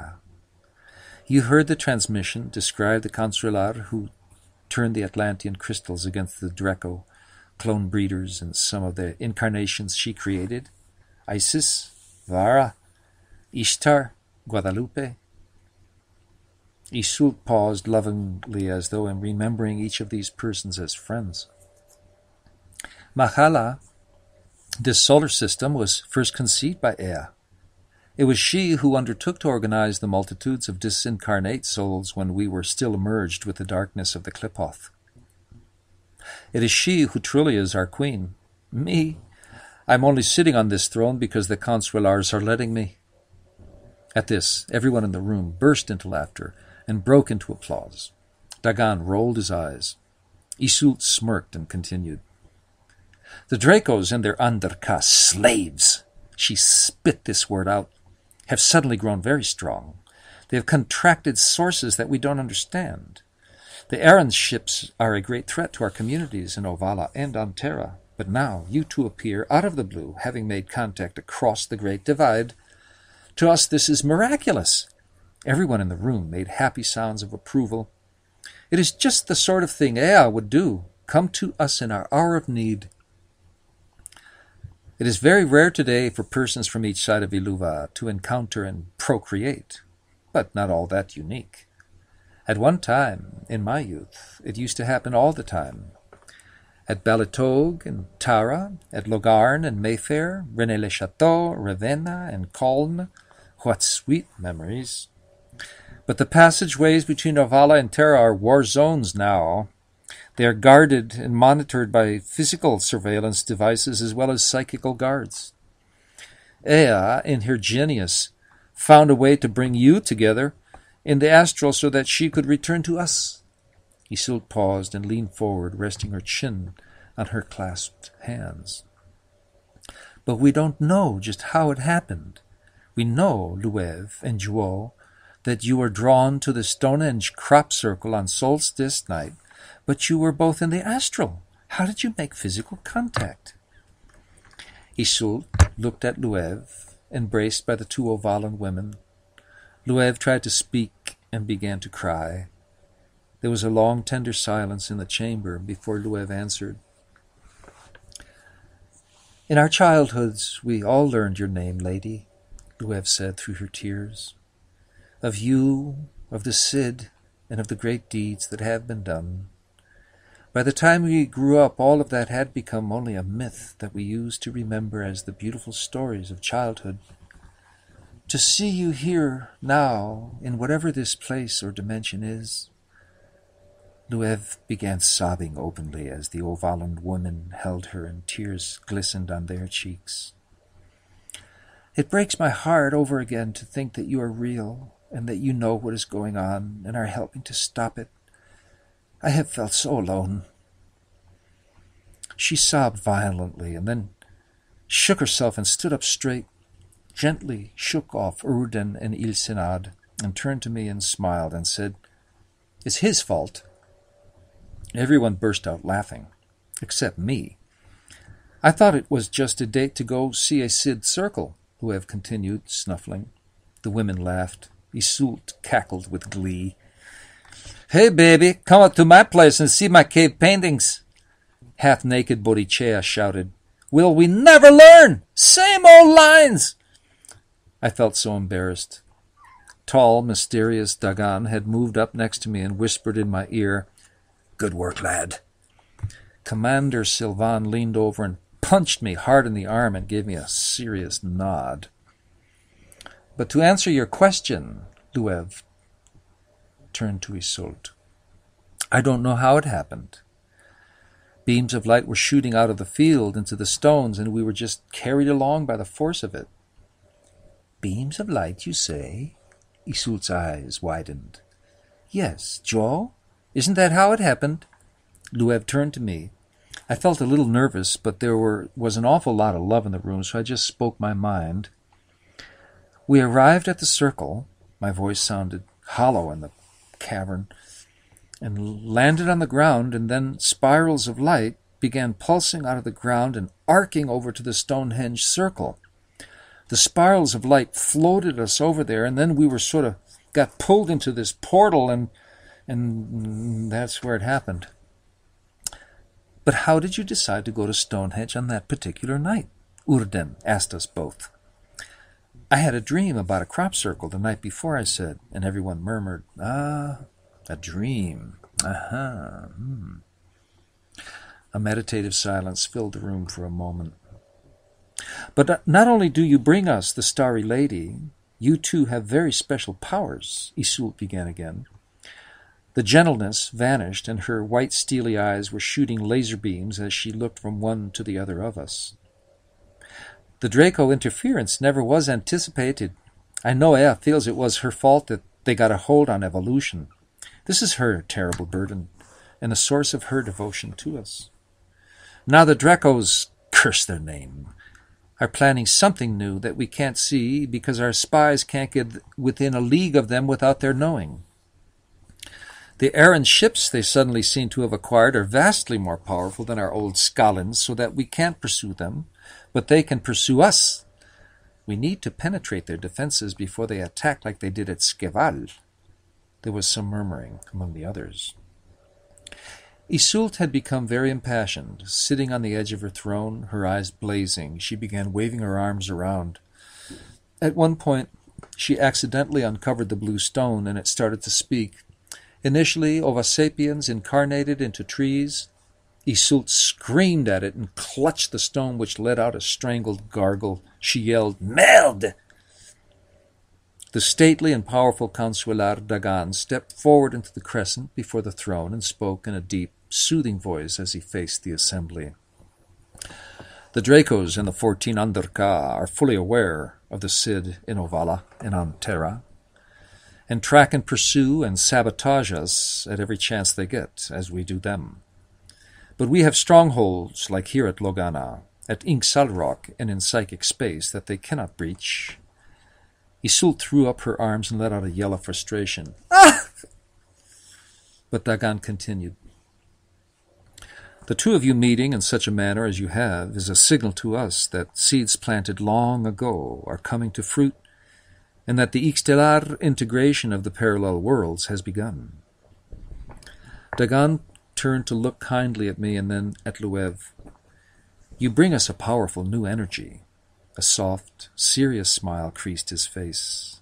You heard the transmission describe the consular who turned the Atlantean crystals against the Draco clone breeders and some of the incarnations she created. Isis, Vara, Ishtar, Guadalupe. Isult paused lovingly as though in remembering each of these persons as friends. Mahala, this solar system, was first conceived by Ea. It was she who undertook to organize the multitudes of disincarnate souls when we were still merged with the darkness of the Qliphoth. It is she who truly is our queen. Me, I'm only sitting on this throne because the consulars are letting me. At this, everyone in the room burst into laughter and broke into applause. Dagaan rolled his eyes. Isult smirked and continued. The Dracos and their undercaste slaves, she spit this word out, have suddenly grown very strong. They have contracted sources that we don't understand. The errand ships are a great threat to our communities in Ovvala and on Terra, but now you two appear out of the blue, having made contact across the Great Divide. To us this is miraculous. Everyone in the room made happy sounds of approval. It is just the sort of thing Ea would do, come to us in our hour of need. It is very rare today for persons from each side of Iluva to encounter and procreate, but not all that unique. At one time, in my youth, it used to happen all the time. At Balitog and Tara, at Logarn and Mayfair, Rennes-le-Château, Ravenna and Colne, what sweet memories. But the passageways between Ovvala and Terra are war zones now. They are guarded and monitored by physical surveillance devices as well as psychical guards. Ea, in her genius, found a way to bring you together in the astral so that she could return to us. Isult paused and leaned forward, resting her chin on her clasped hands. But we don't know just how it happened. We know, Loev and Juo, that you were drawn to the Stonehenge crop circle on solstice night, but you were both in the astral. How did you make physical contact? Isult looked at Loev, embraced by the two Ovvalan women. Loev tried to speak and began to cry. There was a long, tender silence in the chamber before Loev answered. In our childhoods, we all learned your name, lady, Loev said through her tears. Of you, of the Siddhe, and of the great deeds that have been done. By the time we grew up, all of that had become only a myth that we used to remember as the beautiful stories of childhood. To see you here now, in whatever this place or dimension is. Loev began sobbing openly as the Ovvalan woman held her and tears glistened on their cheeks. It breaks my heart over again to think that you are real and that you know what is going on and are helping to stop it. I have felt so alone. She sobbed violently and then shook herself and stood up straight, gently shook off Oorden and Ilsinad, and turned to me and smiled and said, It's his fault. Everyone burst out laughing, except me. I thought it was just a date to go see a Siddhe circle, Loev continued, snuffling. The women laughed. Isult cackled with glee. Hey, baby, come up to my place and see my cave paintings. Half-naked Bodhicea shouted. Will we never learn? Same old lines! I felt so embarrassed. Tall, mysterious Dagaan had moved up next to me and whispered in my ear, "Good work, lad." Commander Silvaan leaned over and punched me hard in the arm and gave me a serious nod. But to answer your question, Luev turned to Isult. I don't know how it happened. Beams of light were shooting out of the field into the stones, and we were just carried along by the force of it. Beams of light, you say? Isult's eyes widened. Yes, Joe? Isn't that how it happened? Luev turned to me. I felt a little nervous, but there was an awful lot of love in the room, so I just spoke my mind. We arrived at the circle. My voice sounded hollow in the cavern, and landed on the ground, and then spirals of light began pulsing out of the ground and arcing over to the Stonehenge circle. The spirals of light floated us over there, and then we were sort of got pulled into this portal, and that's where it happened. But how did you decide to go to Stonehenge on that particular night? Oorden asked us both. I had a dream about a crop circle the night before, I said, and everyone murmured, "Ah, a dream. Aha." A meditative silence filled the room for a moment. But not only do you bring us the Starry Lady, you too have very special powers, Isult began again. The gentleness vanished, and her white steely eyes were shooting laser beams as she looked from one to the other of us. The Draco interference never was anticipated. I know Ea feels it was her fault that they got a hold on evolution. This is her terrible burden, and the source of her devotion to us. Now the Dracos, curse their name, are planning something new that we can't see because our spies can't get within a league of them without their knowing. The errant ships they suddenly seem to have acquired are vastly more powerful than our old Skalins, so that we can't pursue them, but they can pursue us. We need to penetrate their defenses before they attack like they did at Skeval. There was some murmuring among the others. Isult had become very impassioned. Sitting on the edge of her throne, her eyes blazing, she began waving her arms around. At one point, she accidentally uncovered the blue stone, and it started to speak. Initially, Ovasapiens incarnated into trees. Isult screamed at it and clutched the stone, which let out a strangled gargle. She yelled, "Meld!" The stately and powerful Consular Dagaan stepped forward into the crescent before the throne and spoke in a deep, soothing voice as he faced the assembly. The Dracos and the 14 Underka are fully aware of the Siddhe in Ovvala and on Terra, and track and pursue and sabotage us at every chance they get, as we do them. But we have strongholds, like here at Logana, at Ixtellar, and in psychic space, that they cannot breach. Isult threw up her arms and let out a yell of frustration. "Ah!" But Dagaan continued. The two of you meeting in such a manner as you have is a signal to us that seeds planted long ago are coming to fruit, and that the Ixtellar integration of the parallel worlds has begun. Dagaan turned to look kindly at me and then at Luev. You bring us a powerful new energy. A soft, serious smile creased his face.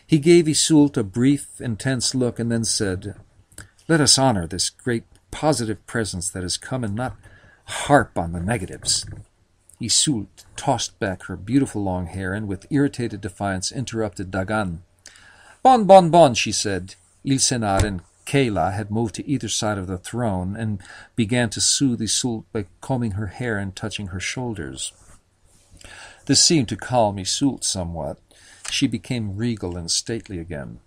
He gave Isult a brief, intense look and then said, "Let us honor this great positive presence that has come and not harp on the negatives." Isult tossed back her beautiful long hair and with irritated defiance interrupted Dagaan. "Bon, bon, bon," she said. Ilsenar and Kayla had moved to either side of the throne and began to soothe Isult by combing her hair and touching her shoulders. This seemed to calm Isult somewhat. She became regal and stately again.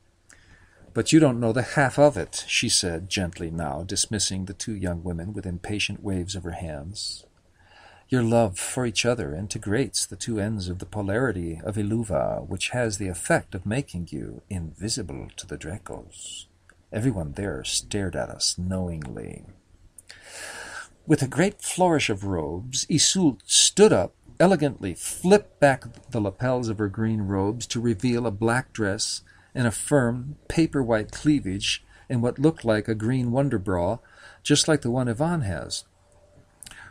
"But you don't know the half of it," she said gently now, dismissing the two young women with impatient waves of her hands. "Your love for each other integrates the two ends of the polarity of Iluva, which has the effect of making you invisible to the Dracos." Everyone there stared at us knowingly. With a great flourish of robes, Isult stood up, elegantly flipped back the lapels of her green robes to reveal a black dress and a firm, paper-white cleavage and what looked like a green wonder bra, just like the one Ivan has.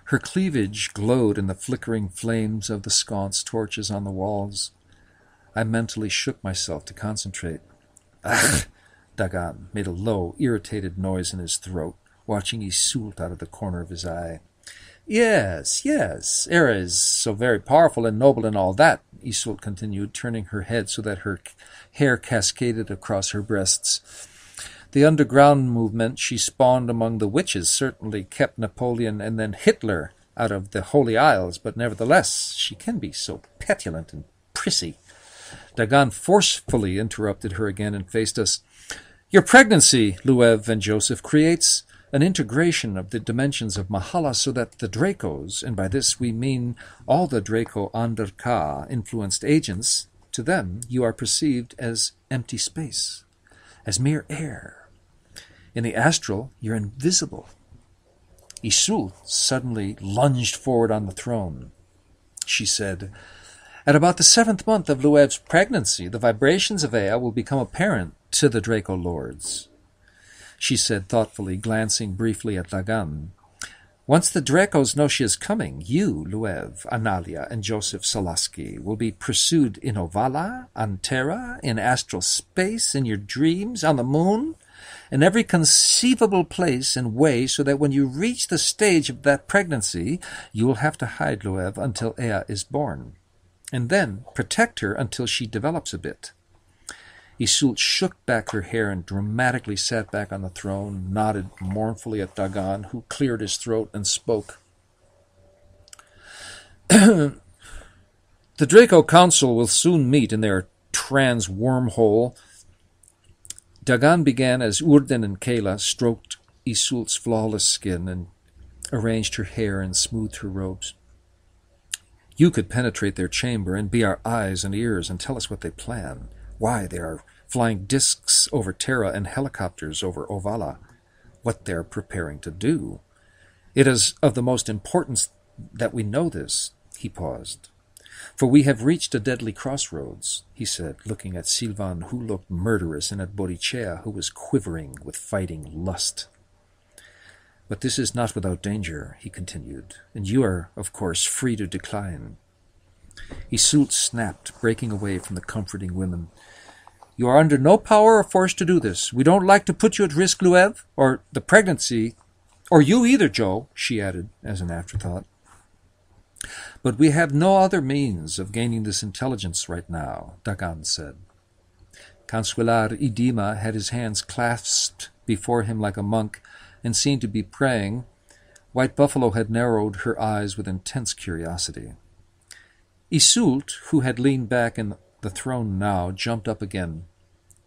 Her cleavage glowed in the flickering flames of the sconce torches on the walls. I mentally shook myself to concentrate. Ugh! Dagaan made a low, irritated noise in his throat, watching Isult out of the corner of his eye. Yes, Era is so very powerful and noble and all that, Isult continued, turning her head so that her hair cascaded across her breasts. The underground movement she spawned among the witches certainly kept Napoleon and then Hitler out of the Holy Isles, but nevertheless she can be so petulant and prissy. Dagaan forcefully interrupted her again and faced us. Your pregnancy, Luev and Joseph, creates an integration of the dimensions of Mahala so that the Dracos, and by this we mean all the Draco Anderka influenced agents, to them you are perceived as empty space, as mere air. In the astral, you're invisible. Isult suddenly lunged forward on the throne. She said, At about the 7th month of Luev's pregnancy, the vibrations of Ea will become apparent to the Draco Lords. She said thoughtfully, glancing briefly at Dagaan. Once the Dracos know she is coming, you, Luev, Analia, and Joseph Soloski, will be pursued in Ovvala, on Terra, in astral space, in your dreams, on the moon, in every conceivable place and way, so that when you reach the stage of that pregnancy, you will have to hide Luev until Ea is born, and then protect her until she develops a bit. Isult shook back her hair and dramatically sat back on the throne, nodded mournfully at Dagaan, who cleared his throat and spoke. The Draco Council will soon meet in their trans-wormhole. Dagaan began as Oorden and Kayla stroked Isult's flawless skin and arranged her hair and smoothed her robes. You could penetrate their chamber and be our eyes and ears and tell us what they plan, why they are flying discs over Terra and helicopters over Ovvala, what they're preparing to do. It is of the most importance that we know this, he paused. For we have reached a deadly crossroads, he said, looking at Silvaan, who looked murderous, and at Bodicea, who was quivering with fighting lust. But this is not without danger, he continued, and you are, of course, free to decline. Isult snapped, breaking away from the comforting women. You are under no power or force to do this. We don't like to put you at risk, Luev, or the pregnancy, or you either, Joe, she added as an afterthought. But we have no other means of gaining this intelligence right now, Dagaan said. Consular Idima had his hands clasped before him like a monk and seemed to be praying. White Buffalo had narrowed her eyes with intense curiosity. Isult, who had leaned back in the throne now, jumped up again.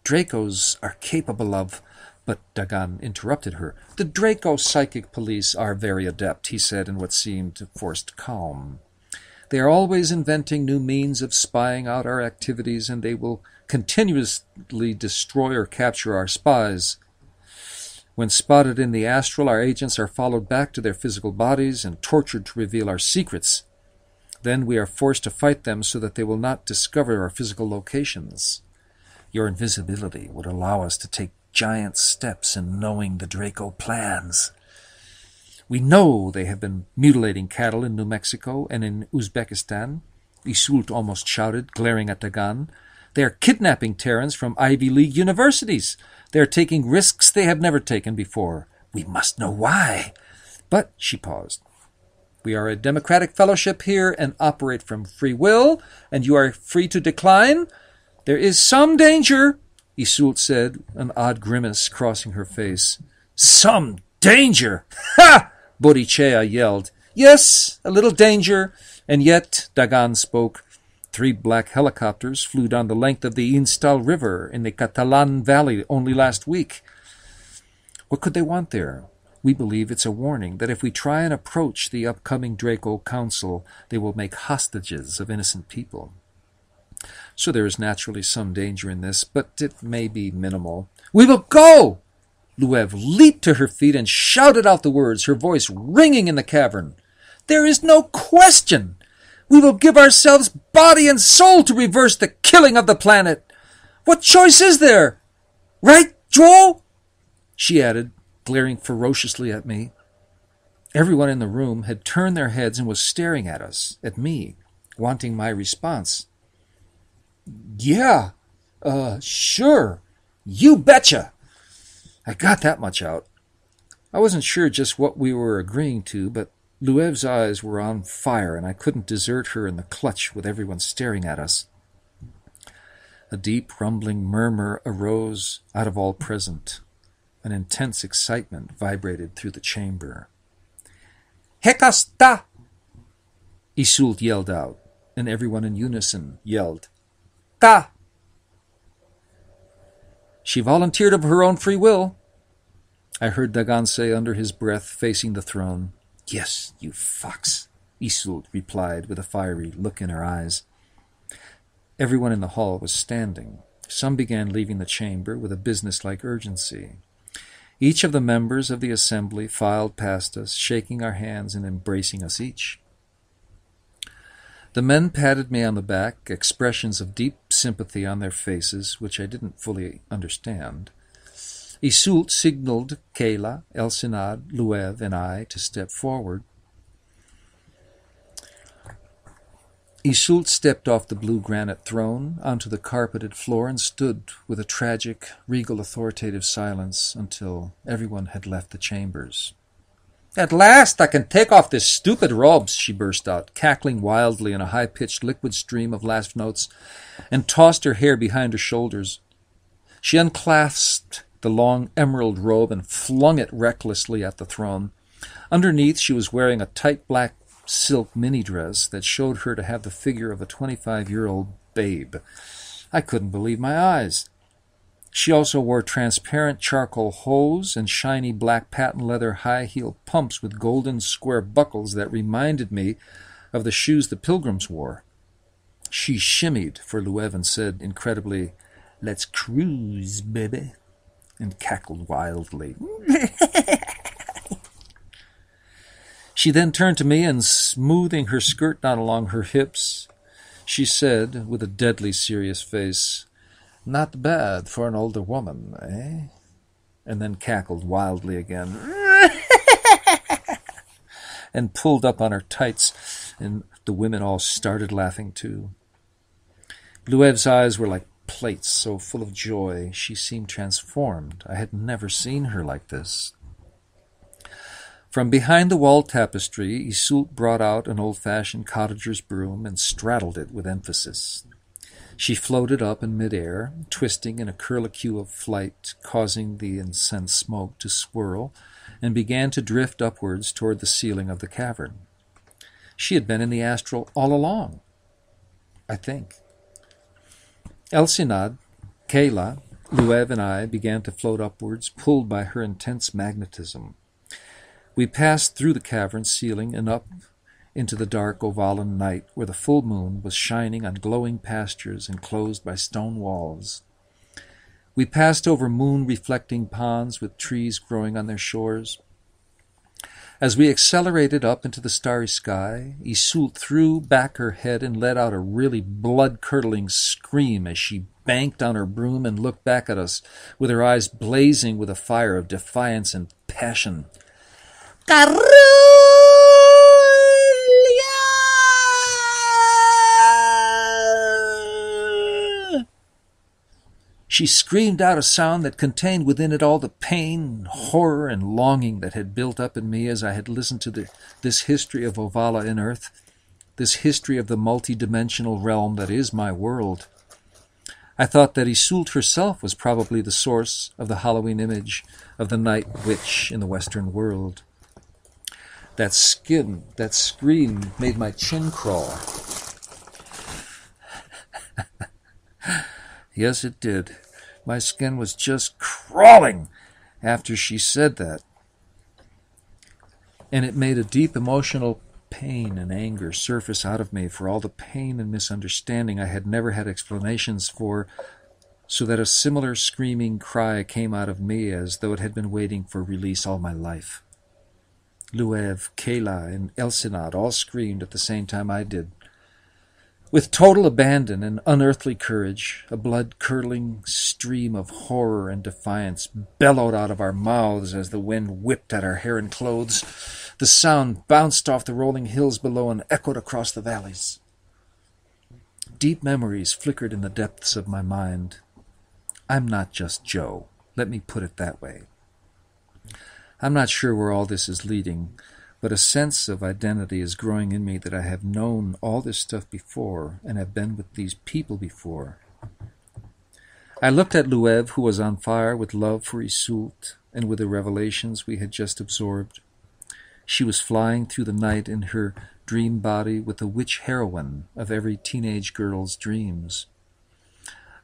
Dracos are capable of... But Dagaan interrupted her. The Draco psychic police are very adept, he said in what seemed forced calm. They are always inventing new means of spying out our activities, and they will continuously destroy or capture our spies. When spotted in the astral, our agents are followed back to their physical bodies and tortured to reveal our secrets. Then we are forced to fight them so that they will not discover our physical locations. Your invisibility would allow us to take giant steps in knowing the Draco plans. We know they have been mutilating cattle in New Mexico and in Uzbekistan, Isult almost shouted, glaring at Dagaan. They are kidnapping Terrans from Ivy League universities. They are taking risks they have never taken before. We must know why. But, she paused, we are a democratic fellowship here and operate from free will, and you are free to decline. There is some danger, Isult said, an odd grimace crossing her face. Some danger! Ha! Bodicea yelled. Yes, a little danger. And yet, Dagaan spoke, 3 black helicopters flew down the length of the Ixtellar River in the Catalan Valley only last week. What could they want there? We believe it's a warning that if we try and approach the upcoming Draco Council, they will make hostages of innocent people. So there is naturally some danger in this, but it may be minimal. We will go! Luev leaped to her feet and shouted out the words, her voice ringing in the cavern. There is no question! We will give ourselves body and soul to reverse the killing of the planet! What choice is there? Right, Joel? She added, glaring ferociously at me. Everyone in the room had turned their heads and was staring at us, at me, wanting my response. "Yeah, sure, you betcha." I got that much out. I wasn't sure just what we were agreeing to, but Luev's eyes were on fire, and I couldn't desert her in the clutch with everyone staring at us. A deep, rumbling murmur arose out of all present. An intense excitement vibrated through the chamber. "Hekasta!" Isult yelled out, and everyone in unison yelled, "Ta!" "She volunteered of her own free will," I heard Dagaan say under his breath, facing the throne. "Yes, you fox," Isult replied with a fiery look in her eyes. Everyone in the hall was standing. Some began leaving the chamber with a businesslike urgency. Each of the members of the assembly filed past us, shaking our hands and embracing us each. The men patted me on the back, expressions of deep sympathy on their faces, which I didn't fully understand. Isult signaled Kayla, Elsinad, Luev, and I to step forward. Isult stepped off the blue granite throne onto the carpeted floor and stood with a tragic, regal, authoritative silence until everyone had left the chambers. "At last I can take off this stupid robes," she burst out, cackling wildly in a high-pitched liquid stream of last notes, and tossed her hair behind her shoulders. She unclasped the long emerald robe and flung it recklessly at the throne. Underneath, she was wearing a tight black silk mini-dress that showed her to have the figure of a 25-year-old babe. I couldn't believe my eyes. She also wore transparent charcoal hose and shiny black patent leather high-heel pumps with golden square buckles that reminded me of the shoes the pilgrims wore. She shimmied for Luev and said incredibly, "Let's cruise, baby," and cackled wildly. She then turned to me and, smoothing her skirt down along her hips, she said, with a deadly serious face, "Not bad for an older woman, eh?" And then cackled wildly again, and pulled up on her tights, and the women all started laughing too. Luev's eyes were like plates, so full of joy. She seemed transformed. I had never seen her like this. From behind the wall tapestry, Isult brought out an old-fashioned cottager's broom and straddled it with emphasis. She floated up in mid-air, twisting in a curlicue of flight, causing the incense smoke to swirl, and began to drift upwards toward the ceiling of the cavern. She had been in the astral all along, I think. Elsinad, Kayla, Luev, and I began to float upwards, pulled by her intense magnetism. We passed through the cavern ceiling and up into the dark Ovvalan night where the full moon was shining on glowing pastures enclosed by stone walls. We passed over moon-reflecting ponds with trees growing on their shores. As we accelerated up into the starry sky, Isult threw back her head and let out a really blood-curdling scream as she banked on her broom and looked back at us with her eyes blazing with a fire of defiance and passion. "Carulia!" She screamed out a sound that contained within it all the pain, horror, and longing that had built up in me as I had listened to this history of Ovvala in Earth, this history of the multi-dimensional realm that is my world. I thought that Isult herself was probably the source of the Halloween image of the night witch in the Western world. That scream made my chin crawl. Yes, it did. My skin was just crawling after she said that. And it made a deep emotional pain and anger surface out of me for all the pain and misunderstanding I had never had explanations for, so that a similar screaming cry came out of me as though it had been waiting for release all my life. Luev, Kayla, and Elsinad all screamed at the same time I did. With total abandon and unearthly courage, a blood-curdling stream of horror and defiance bellowed out of our mouths as the wind whipped at our hair and clothes. The sound bounced off the rolling hills below and echoed across the valleys. Deep memories flickered in the depths of my mind. I'm not just Joe. Let me put it that way. I'm not sure where all this is leading, but a sense of identity is growing in me that I have known all this stuff before and have been with these people before. I looked at Luev, who was on fire with love for Isult and with the revelations we had just absorbed. She was flying through the night in her dream body with the witch heroine of every teenage girl's dreams.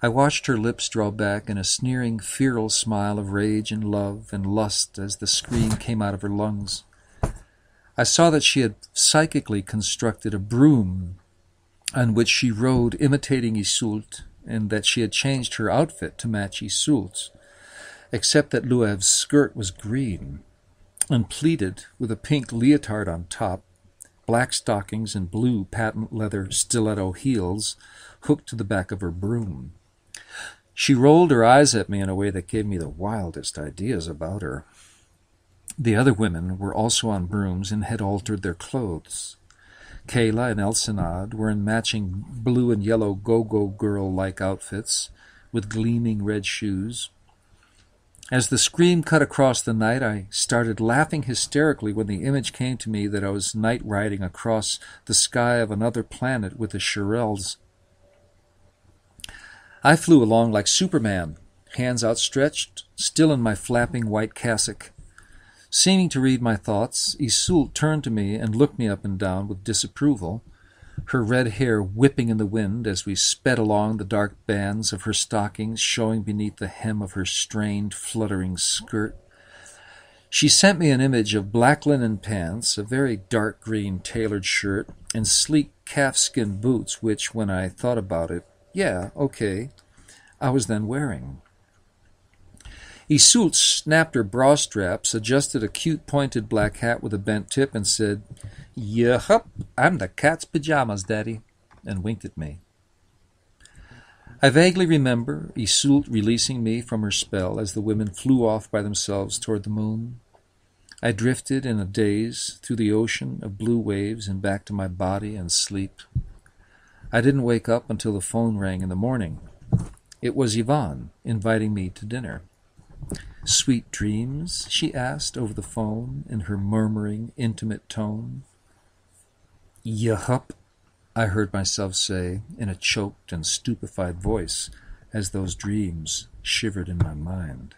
I watched her lips draw back in a sneering, feral smile of rage and love and lust as the scream came out of her lungs. I saw that she had psychically constructed a broom on which she rode imitating Isult, and that she had changed her outfit to match Isult's, except that Luev's skirt was green and pleated with a pink leotard on top, black stockings and blue patent leather stiletto heels hooked to the back of her broom. She rolled her eyes at me in a way that gave me the wildest ideas about her. The other women were also on brooms and had altered their clothes. Kayla and Elsinad were in matching blue and yellow go-go girl-like outfits with gleaming red shoes. As the scream cut across the night, I started laughing hysterically when the image came to me that I was night riding across the sky of another planet with the Shirelles. I flew along like Superman, hands outstretched, still in my flapping white cassock. Seeming to read my thoughts, Isult turned to me and looked me up and down with disapproval, her red hair whipping in the wind as we sped along the dark bands of her stockings showing beneath the hem of her strained, fluttering skirt. She sent me an image of black linen pants, a very dark green tailored shirt, and sleek calfskin boots, which, when I thought about it, yeah, okay, I was then wearing. Isult snapped her bra straps, adjusted a cute pointed black hat with a bent tip, and said, "Yup, I'm the cat's pajamas, Daddy," and winked at me. I vaguely remember Isult releasing me from her spell as the women flew off by themselves toward the moon. I drifted in a daze through the ocean of blue waves and back to my body and sleep. I didn't wake up until the phone rang in the morning. It was Yvonne inviting me to dinner. "Sweet dreams?" she asked over the phone in her murmuring, intimate tone. "Yup," I heard myself say in a choked and stupefied voice as those dreams shivered in my mind.